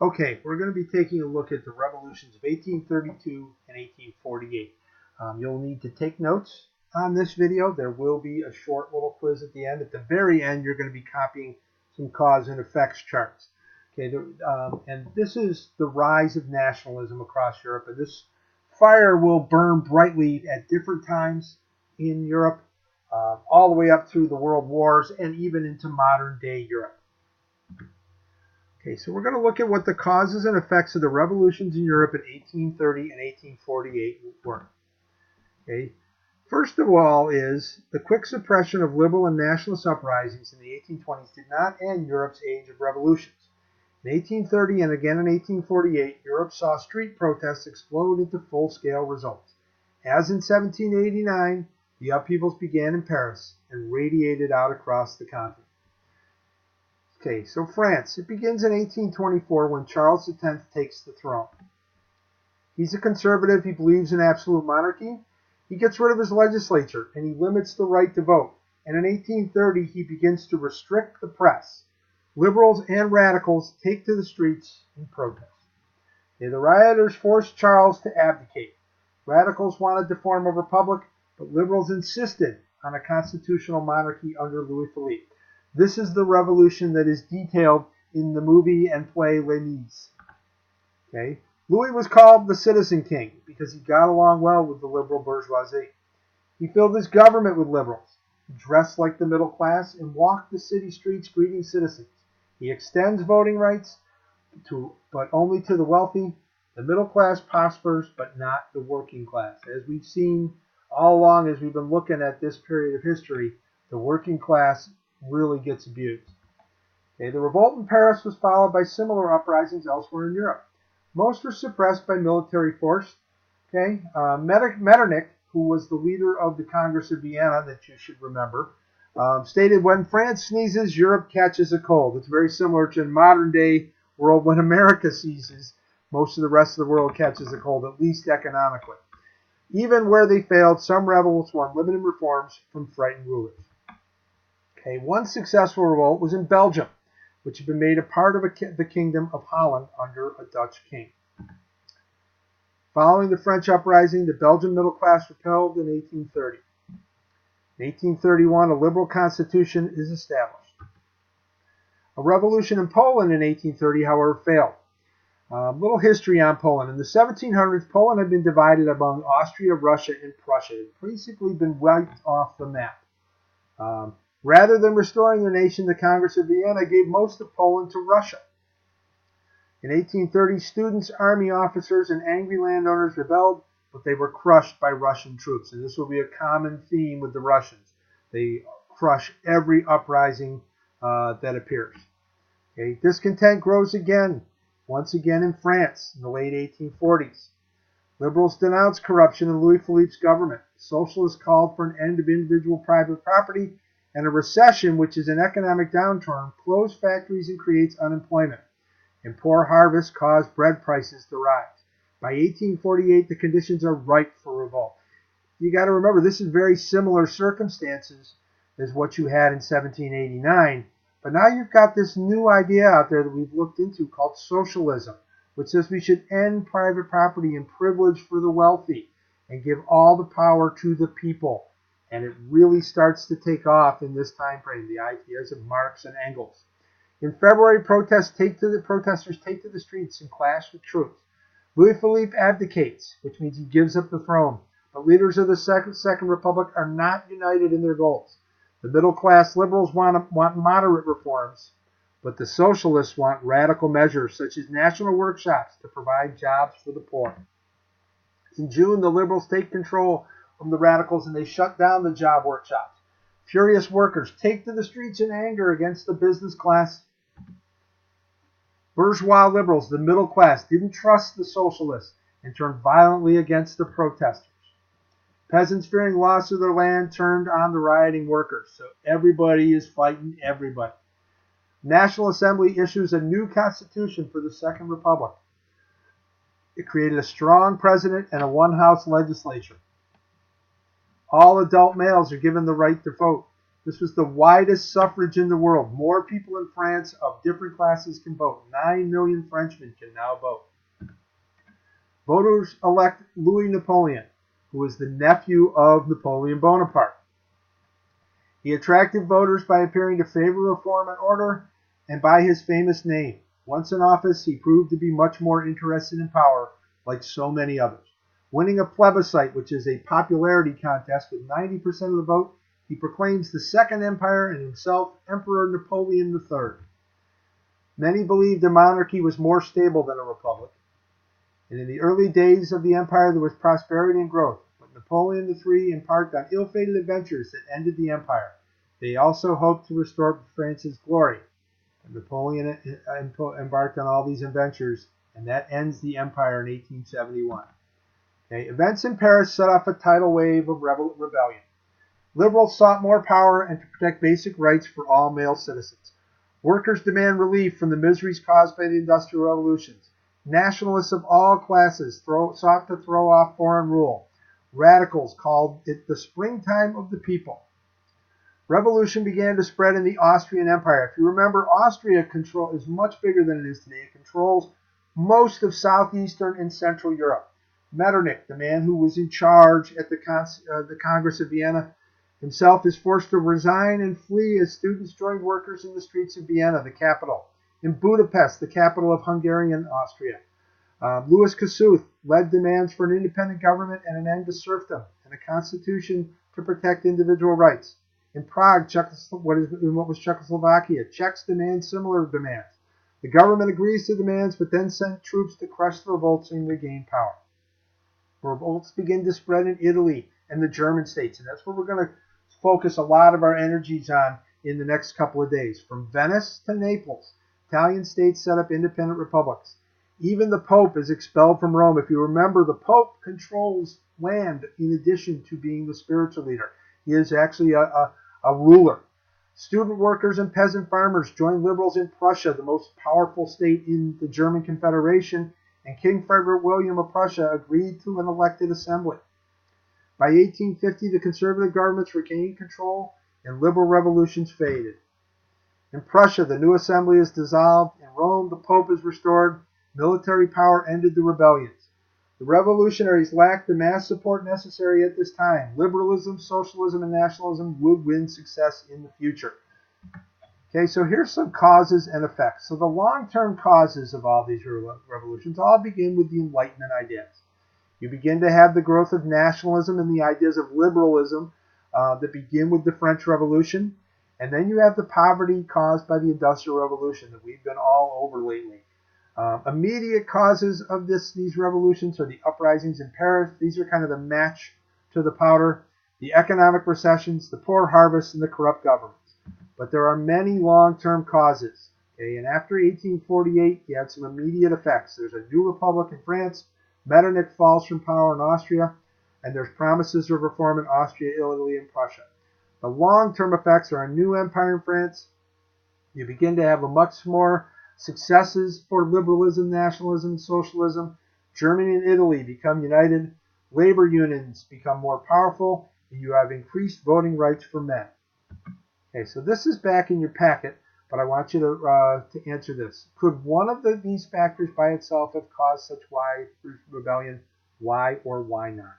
Okay, we're going to be taking a look at the revolutions of 1832 and 1848. You'll need to take notes on this video. There will be a short little quiz at the end. At the very end, you're going to be copying some cause and effects charts. Okay, and this is the rise of nationalism across Europe, and this fire will burn brightly at different times in Europe, all the way up through the world wars and even into modern day Europe. Okay, so we're going to look at what the causes and effects of the revolutions in Europe in 1830 and 1848 were. Okay, first of all is the quick suppression of liberal and nationalist uprisings in the 1820s did not end Europe's age of revolutions. In 1830 and again in 1848, Europe saw street protests explode into full-scale results. As in 1789, the upheavals began in Paris and radiated out across the continent. Okay, so France. It begins in 1824 when Charles X takes the throne. He's a conservative. He believes in absolute monarchy. He gets rid of his legislature and he limits the right to vote. And in 1830, he begins to restrict the press. Liberals and radicals take to the streets in protest. Okay, the rioters forced Charles to abdicate. Radicals wanted to form a republic, but liberals insisted on a constitutional monarchy under Louis Philippe. This is the revolution that is detailed in the movie and play Les Mis. Okay? Louis was called the Citizen King because he got along well with the liberal bourgeoisie. He filled his government with liberals. He dressed like the middle class and walked the city streets greeting citizens. He extends voting rights, but only to the wealthy. The middle class prospers, but not the working class. As we've seen all along as we've been looking at this period of history, the working class really gets abused. Okay, the revolt in Paris was followed by similar uprisings elsewhere in Europe. Most were suppressed by military force. Okay, Metternich, who was the leader of the Congress of Vienna that you should remember, stated, "When France sneezes, Europe catches a cold." It's very similar to the modern day world when America sneezes, most of the rest of the world catches a cold, at least economically. Even where they failed, some rebels won limited reforms from frightened rulers. Okay, one successful revolt was in Belgium, which had been made a part of the Kingdom of Holland under a Dutch king. Following the French uprising, the Belgian middle class rebelled in 1830. In 1831, a liberal constitution is established. A revolution in Poland in 1830, however, failed. Little history on Poland. In the 1700s, Poland had been divided among Austria, Russia, and Prussia. It had basically been wiped off the map. Rather than restoring their nation, the Congress of Vienna gave most of Poland to Russia. In 1830, students, army officers, and angry landowners rebelled, but they were crushed by Russian troops. And this will be a common theme with the Russians. They crush every uprising that appears. Okay, discontent grows again, once again in France in the late 1840s. Liberals denounced corruption in Louis Philippe's government. Socialists called for an end of individual private property, and a recession, which is an economic downturn, closed factories and creates unemployment. And poor harvests caused bread prices to rise. By 1848, the conditions are ripe for revolt. You got to remember, this is very similar circumstances as what you had in 1789. But now you've got this new idea out there that we've looked into called socialism, which says we should end private property and privilege for the wealthy and give all the power to the people. And it really starts to take off in this time frame, the ideas of Marx and Engels. In February, protesters take to the streets and clash with troops. Louis Philippe abdicates, which means he gives up the throne. But leaders of the Second Republic are not united in their goals. The middle-class liberals want moderate reforms, but the socialists want radical measures such as national workshops to provide jobs for the poor. In June, the liberals take control from the radicals and they shut down the job workshops. Furious workers take to the streets in anger against the business class. Bourgeois liberals, the middle class, didn't trust the socialists and turned violently against the protesters. Peasants, fearing loss of their land, turned on the rioting workers. So everybody is fighting everybody. National Assembly issues a new constitution for the Second Republic. It created a strong president and a one-house legislature. All adult males are given the right to vote. This was the widest suffrage in the world. More people in France of different classes can vote. 9 million Frenchmen can now vote. Voters elect Louis Napoleon, who was the nephew of Napoleon Bonaparte. He attracted voters by appearing to favor reform and order and by his famous name. Once in office, he proved to be much more interested in power, like so many others. Winning a plebiscite, which is a popularity contest with 90% of the vote, he proclaims the Second Empire and himself Emperor Napoleon III. Many believed a monarchy was more stable than a republic. And in the early days of the empire, there was prosperity and growth. But Napoleon III embarked on ill-fated adventures that ended the empire. They also hoped to restore France's glory. And Napoleon embarked on all these adventures, and that ends the empire in 1871. Okay, events in Paris set off a tidal wave of rebellion. Liberals sought more power and to protect basic rights for all male citizens. Workers demand relief from the miseries caused by the Industrial Revolutions. Nationalists of all classes sought to throw off foreign rule. Radicals called it the springtime of the people. Revolution began to spread in the Austrian Empire. If you remember, Austria is much bigger than it is today. It controls most of southeastern and central Europe. Metternich, the man who was in charge at the Congress of Vienna, himself is forced to resign and flee as students joined workers in the streets of Vienna, the capital. In Budapest, the capital of Hungarian Austria, Louis Kossuth led demands for an independent government and an end to serfdom and a constitution to protect individual rights. In Prague, what was Czechoslovakia, Czechs demand similar demands. The government agrees to demands, but then sent troops to crush the revolts and regain power. Revolts begin to spread in Italy and the German states, and that's where we're going to focus a lot of our energies on in the next couple of days. From Venice to Naples, Italian states set up independent republics. Even the Pope is expelled from Rome. If you remember, the Pope controls land in addition to being the spiritual leader. He is actually a ruler. Student workers and peasant farmers joined liberals in Prussia, the most powerful state in the German Confederation, and King Frederick William of Prussia agreed to an elected assembly. By 1850, the conservative governments regained control and liberal revolutions faded. In Prussia, the new assembly is dissolved. In Rome, the Pope is restored. Military power ended the rebellions. The revolutionaries lacked the mass support necessary at this time. Liberalism, socialism, and nationalism would win success in the future. Okay, so here's some causes and effects. So the long-term causes of all these revolutions all begin with the Enlightenment ideas. You begin to have the growth of nationalism and the ideas of liberalism that begin with the French Revolution. And then you have the poverty caused by the Industrial Revolution that we've been all over lately. Immediate causes of these revolutions are the uprisings in Paris. These are kind of the match to the powder, the economic recessions, the poor harvests, and the corrupt governments. But there are many long-term causes. Okay? And after 1848, you have some immediate effects. There's a new republic in France. Metternich falls from power in Austria. And there's promises of reform in Austria, Italy, and Prussia. The long-term effects are a new empire in France. You begin to have a much more successes for liberalism, nationalism, socialism. Germany and Italy become united. Labor unions become more powerful. And you have increased voting rights for men. Okay, so this is back in your packet, but I want you to answer this. Could one of these factors by itself have caused such wide rebellion? Why or why not?